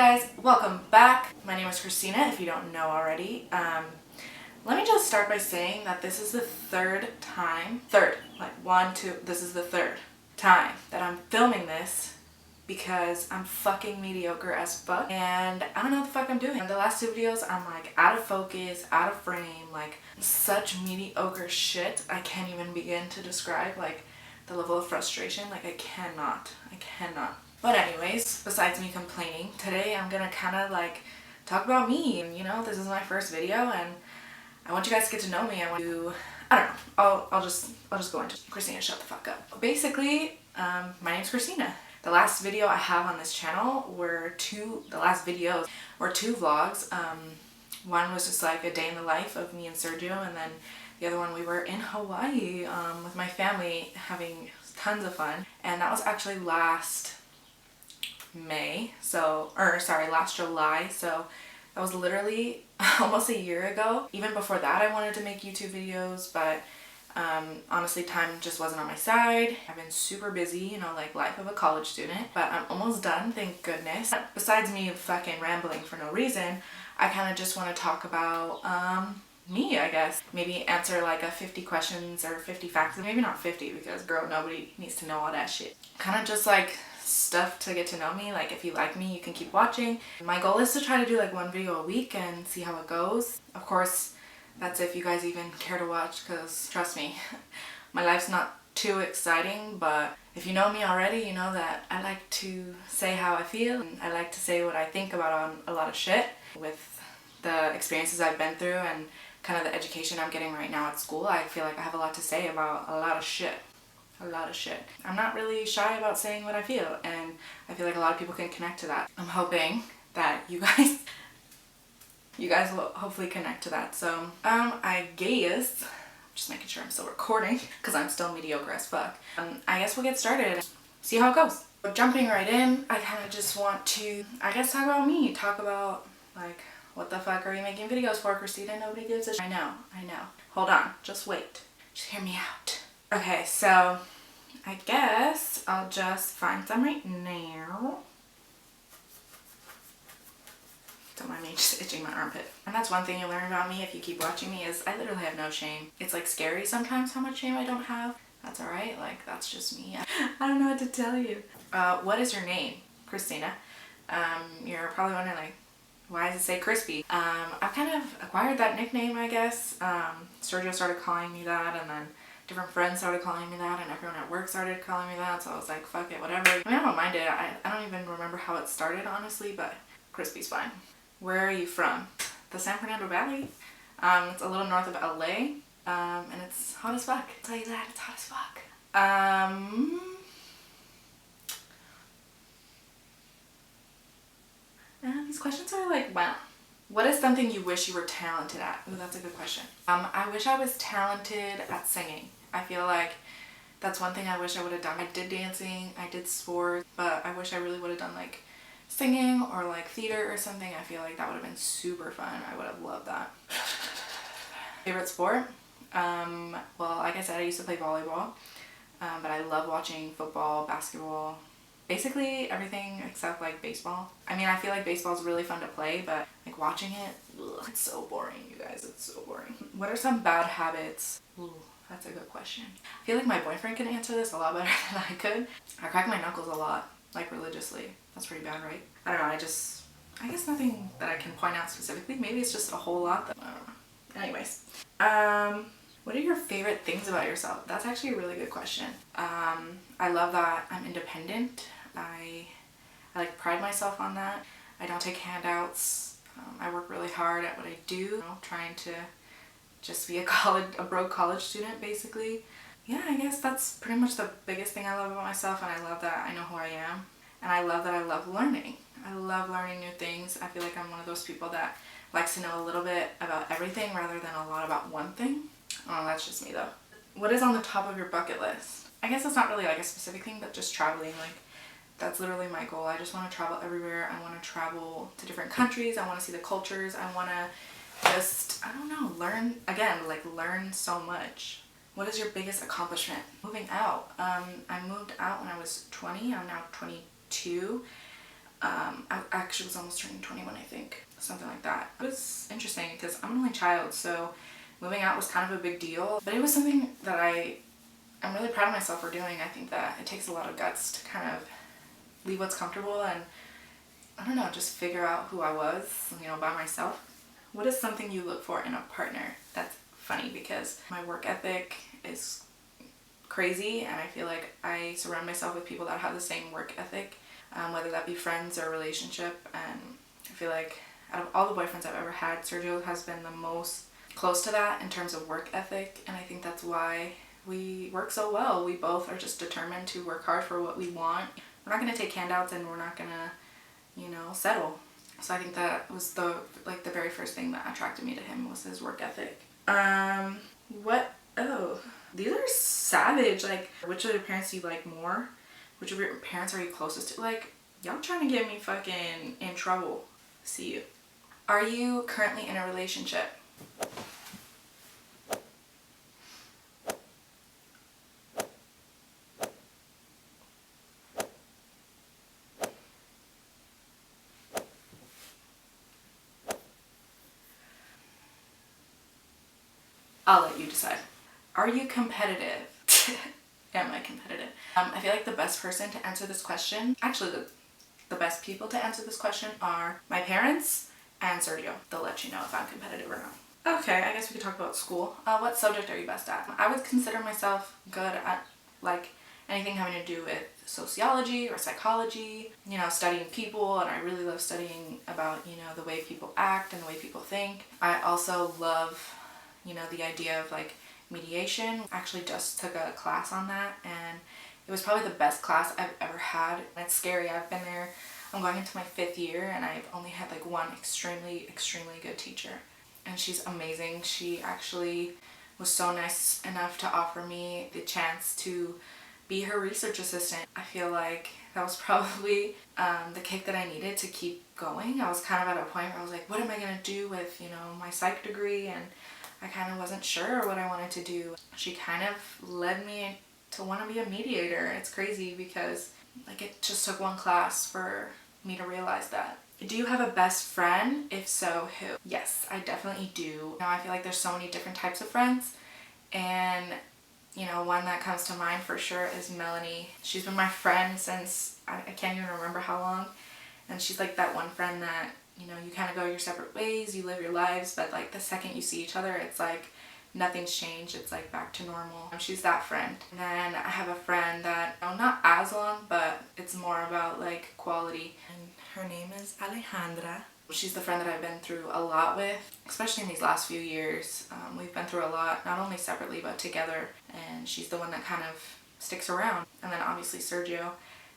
guys? Welcome back. My name is Christina, if you don't know already. Let me just start by saying that this is the third time that I'm filming this because I'm fucking mediocre as fuck and I don't know what the fuck I'm doing. In the last two videos, I'm like out of focus, out of frame, like such mediocre shit. I can't even begin to describe like the level of frustration. Like I cannot. But anyways, besides me complaining, today I'm gonna kind of like talk about me. And you know, this is my first video and I want you guys to get to know me. I don't know, I'll just go into Christina, shut the fuck up. Basically, my name's Christina. The last video I have on this channel were two vlogs. One was just like a day in the life of me and Sergio, and then the other one we were in Hawaii with my family having tons of fun. And that was actually last July, so that was literally almost a year ago. Even before that I wanted to make YouTube videos, but honestly time just wasn't on my side. I've been super busy, you know, like life of a college student, but I'm almost done, thank goodness. Besides me fucking rambling for no reason, I kind of just want to talk about me, I guess. Maybe answer like a 50 questions or 50 facts. Maybe not 50 because girl, nobody needs to know all that shit. Kind of just like stuff to get to know me. Like if you like me, you can keep watching. My goal is to try to do like one video a week and see how it goes. Of course, that's if you guys even care to watch, because trust me, my life's not too exciting, but if you know me already, you know that I like to say how I feel and I like to say what I think about a lot of shit. With the experiences I've been through and kind of the education I'm getting right now at school, I feel like I have a lot to say about a lot of shit. I'm not really shy about saying what I feel, and I feel like a lot of people can connect to that. I'm hoping that you guys will hopefully connect to that. So I guess, just making sure I'm still recording because I'm still mediocre as fuck. I guess we'll get started, see how it goes. So jumping right in, I kind of just want to, I guess, talk about me, talk about like, what the fuck are you making videos for, Christina? Nobody gives a shit. I know. Hold on, just wait. Just hear me out. Okay, so I guess I'll just find some right now. Don't mind me just itching my armpit. And that's one thing you'll learn about me if you keep watching me, is I literally have no shame. It's like scary sometimes how much shame I don't have. That's alright, like that's just me. I don't know what to tell you. What is your name? Christina. You're probably wondering like, why does it say Krispie? I've kind of acquired that nickname, I guess. Sergio started calling me that, and then different friends started calling me that, and everyone at work started calling me that, so I was like, fuck it, whatever. I mean, I don't mind it. I don't even remember how it started, honestly, but Krispie's fine. Where are you from? The San Fernando Valley. It's a little north of LA, and it's hot as fuck. I'll tell you that, it's hot as fuck. These questions are like, wow. What is something you wish you were talented at? Ooh, that's a good question. I wish I was talented at singing. I feel like that's one thing I wish I would have done. I did dancing, I did sports, but I wish I really would have done like singing or like theater or something. I feel like that would have been super fun. I would have loved that. Favorite sport? Well, like I said, I used to play volleyball, but I love watching football, basketball, basically everything except like baseball. I mean, I feel like baseball is really fun to play, but like watching it, ugh, it's so boring, you guys. It's so boring. What are some bad habits? Ooh, that's a good question. I feel like my boyfriend can answer this a lot better than I could. I crack my knuckles a lot, like religiously. That's pretty bad, right? I don't know, I guess nothing that I can point out specifically. Maybe it's just a whole lot that, I don't know. Anyways. What are your favorite things about yourself? That's actually a really good question. I love that I'm independent. I like pride myself on that. I don't take handouts. I work really hard at what I do, you know, trying to just be a broke college student basically. Yeah, I guess that's pretty much the biggest thing I love about myself, and I love that I know who I am, and I love that I love learning. I love learning new things. I feel like I'm one of those people that likes to know a little bit about everything rather than a lot about one thing. Oh, that's just me though. What is on the top of your bucket list? I guess it's not really like a specific thing, but just traveling. Like, that's literally my goal. I just want to travel everywhere. I want to travel to different countries. I want to see the cultures. I want to just, I don't know, learn so much. What is your biggest accomplishment? Moving out. I moved out when I was 20. I'm now 22. I actually was almost turning 21, I think, something like that. It was interesting because I'm an only child, so moving out was kind of a big deal, but it was something that I'm really proud of myself for doing. I think that it takes a lot of guts to kind of leave what's comfortable and, I don't know, just figure out who I was, you know, by myself. What is something you look for in a partner? That's funny because my work ethic is crazy, and I feel like I surround myself with people that have the same work ethic, whether that be friends or relationship. And I feel like out of all the boyfriends I've ever had, Sergio has been the most close to that in terms of work ethic, and I think that's why we work so well. We both are just determined to work hard for what we want. We're not going to take handouts, and we're not going to, you know, settle. So I think that was the very first thing that attracted me to him was his work ethic. These are savage. Like, which of your parents do you like more? Which of your parents are you closest to? Like, y'all trying to get me fucking in trouble. See you. Are you currently in a relationship? I'll let you decide. Are you competitive? Am I competitive? I feel like the best person to answer this question, actually the best people to answer this question are my parents and Sergio. They'll let you know if I'm competitive or not. Okay, I guess we could talk about school. What subject are you best at? I would consider myself good at like anything having to do with sociology or psychology, you know, studying people, and I really love studying about, you know, the way people act and the way people think. I also love, you know, the idea of like mediation. I actually just took a class on that, and it was probably the best class I've ever had. And it's scary. I've been there, I'm going into my 5th year, and I've only had like one extremely good teacher, and she's amazing. She actually was so nice enough to offer me the chance to be her research assistant. I feel like that was probably the kick that I needed to keep going. I was kind of at a point where I was like, what am I gonna do with, you know, my psych degree, and I kind of wasn't sure what I wanted to do. She kind of led me to want to be a mediator. It's crazy because like it just took one class for me to realize that. Do you have a best friend? If so, who? Yes, I definitely do. Now I feel like there's so many different types of friends, and you know, one that comes to mind for sure is Melanie. She's been my friend since I can't even remember how long, and she's like that one friend that, you know, you kind of go your separate ways, you live your lives, but like the second you see each other, it's like nothing's changed. It's like back to normal. She's that friend. And then I have a friend that, you know, not as long, but it's more about like quality. And her name is Alejandra. She's the friend that I've been through a lot with, especially in these last few years. We've been through a lot, not only separately, but together. And she's the one that kind of sticks around. And then obviously Sergio,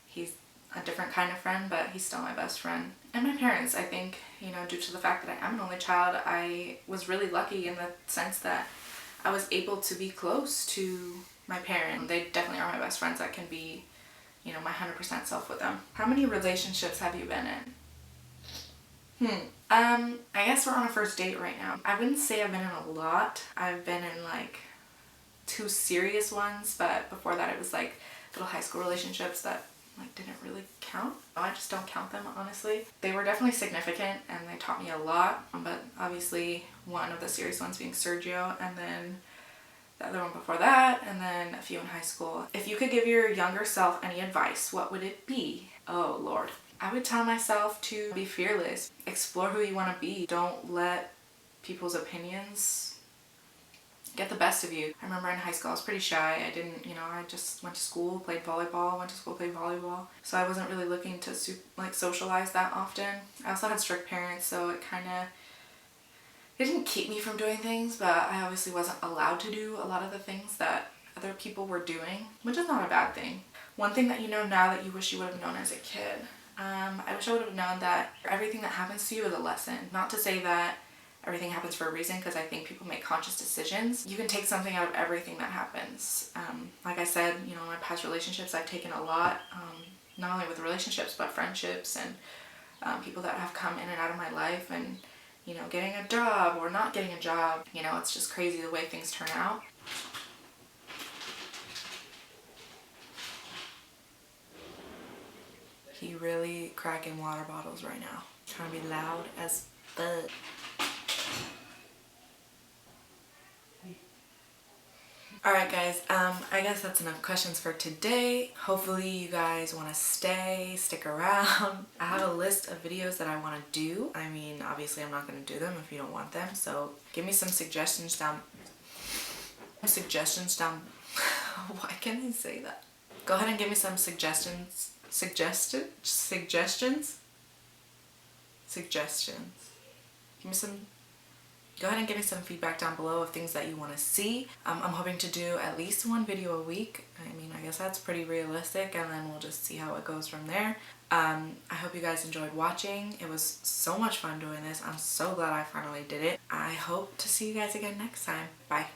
he's a different kind of friend, but he's still my best friend. And my parents, I think, you know, due to the fact that I am an only child, I was really lucky in the sense that I was able to be close to my parents. They definitely are my best friends. I can be, you know, my 100% self with them. How many relationships have you been in? I guess we're on a first date right now. I wouldn't say I've been in a lot. I've been in like 2 serious ones, but before that it was like little high school relationships that like didn't really count. I just don't count them, honestly. They were definitely significant and they taught me a lot, but obviously one of the serious ones being Sergio, and then the other one before that, and then a few in high school. If you could give your younger self any advice, what would it be? Oh Lord. I would tell myself to be fearless. Explore who you want to be. Don't let people's opinions get the best of you. I remember in high school I was pretty shy. I didn't, you know, I just went to school, played volleyball, so I wasn't really looking to socialize that often. I also had strict parents, so it didn't keep me from doing things, but I obviously wasn't allowed to do a lot of the things that other people were doing, which is not a bad thing. One thing that you know now that you wish you would have known as a kid. I wish I would have known that everything that happens to you is a lesson. Not to say that everything happens for a reason, because I think people make conscious decisions. You can take something out of everything that happens. Like I said, you know, in my past relationships I've taken a lot, not only with relationships but friendships and people that have come in and out of my life, and you know, getting a job or not getting a job. You know, it's just crazy the way things turn out. He really cracking water bottles right now. Trying to be loud as fuck. Alright guys, I guess that's enough questions for today. Hopefully you guys want to stick around. I have a list of videos that I want to do. I mean, obviously I'm not going to do them if you don't want them, so give me some suggestions down. Why can't I say that? Go ahead and give me some suggestions. Suggestions. Give me some. Go ahead and give me some feedback down below of things that you want to see. I'm hoping to do at least one video a week. I mean, I guess that's pretty realistic, and then we'll just see how it goes from there. I hope you guys enjoyed watching. It was so much fun doing this. I'm so glad I finally did it. I hope to see you guys again next time. Bye.